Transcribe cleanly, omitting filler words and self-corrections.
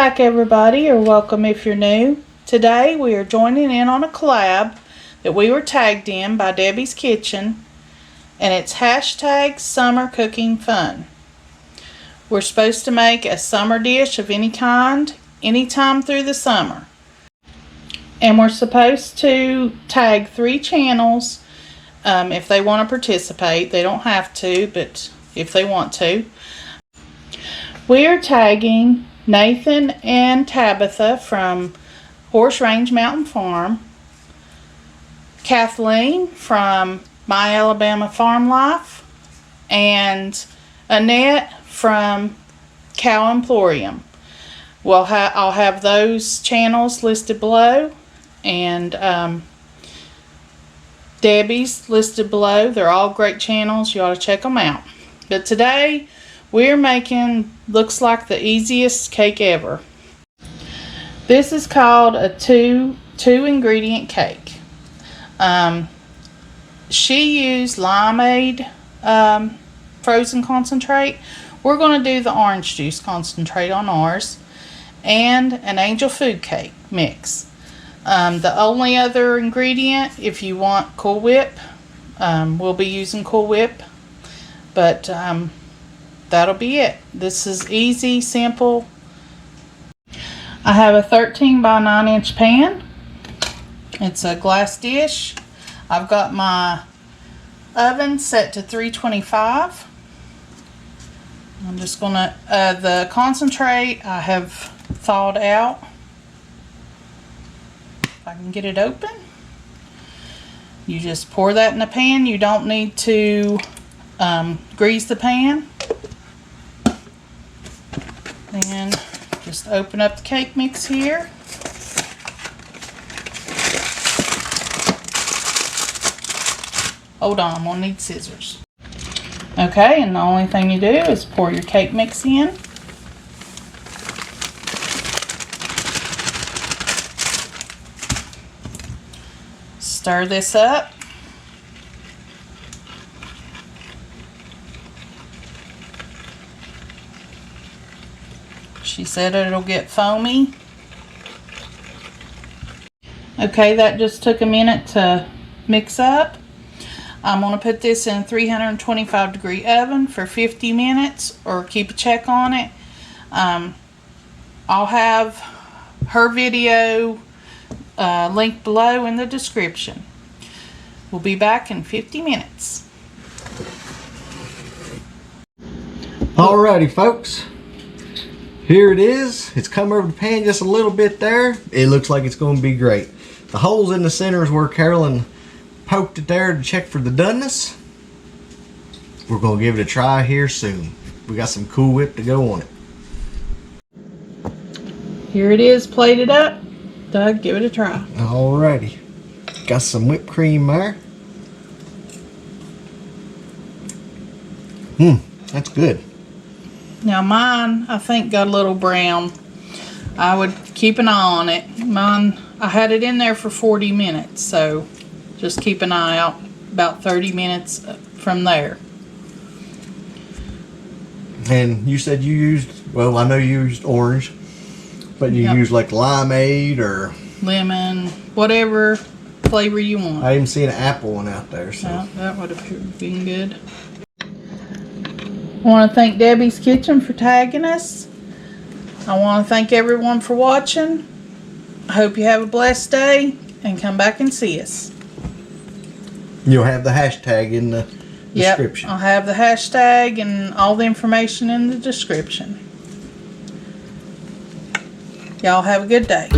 back, everybody, or welcome if you're new. Today we are joining in on a collab that we were tagged in by Debbie's Kitchen, and it's hashtag summer cooking fun. We're supposed to make a summer dish of any kind anytime through the summer, and we're supposed to tag 3 channels if they want to participate. They don't have to, but if they want to. We are tagging Nathan and Tabitha from Horse Range Mountain Farm, Kathleen from My Alabama Farm Life, and Annette from Cow Emporium. I'll have those channels listed below, and Debbie's listed below. They're all great channels. You ought to check them out. But today we're making, looks like, the easiest cake ever. This is called a two ingredient cake. She used limeade frozen concentrate. We're going to do the orange juice concentrate on ours, and an angel food cake mix. The only other ingredient, if you want Cool Whip, we'll be using Cool Whip, but that'll be it. This is easy, simple. I have a 13 by 9 inch pan. It's a glass dish. I've got my oven set to 325. I'm just gonna, the concentrate I have thawed out. If I can get it open. You just pour that in the pan. You don't need to grease the pan. And just open up the cake mix here. Hold on, I'm gonna need scissors. Okay, and the only thing you do is pour your cake mix in. Stir this up. She said it'll get foamy. Okay, that just took a minute to mix up. I'm going to put this in a 325 degree oven for 50 minutes, or keep a check on it. I'll have her video linked below in the description. We'll be back in 50 minutes. Alrighty, folks. Here it is. It's come over the pan just a little bit there. It looks like it's going to be great. The holes in the center is where Carolyn poked it there to check for the doneness. We're going to give it a try here soon. We got some Cool Whip to go on it. Here it is, plated up. Doug, give it a try. Alrighty. Got some whipped cream there. That's good. Now mine, I think, got a little brown. I would keep an eye on it. Mine, I had it in there for 40 minutes, so just keep an eye out about 30 minutes from there. And you said you used, well, I know you used orange, but you used like limeade or lemon, whatever flavor you want. I even seen an apple one out there. So yeah, that would have been good. I want to thank Debbie's Kitchen for tagging us. I want to thank everyone for watching. I hope you have a blessed day, and come back and see us. You'll have the hashtag in the description. I'll have the hashtag and all the information in the description. Y'all have a good day.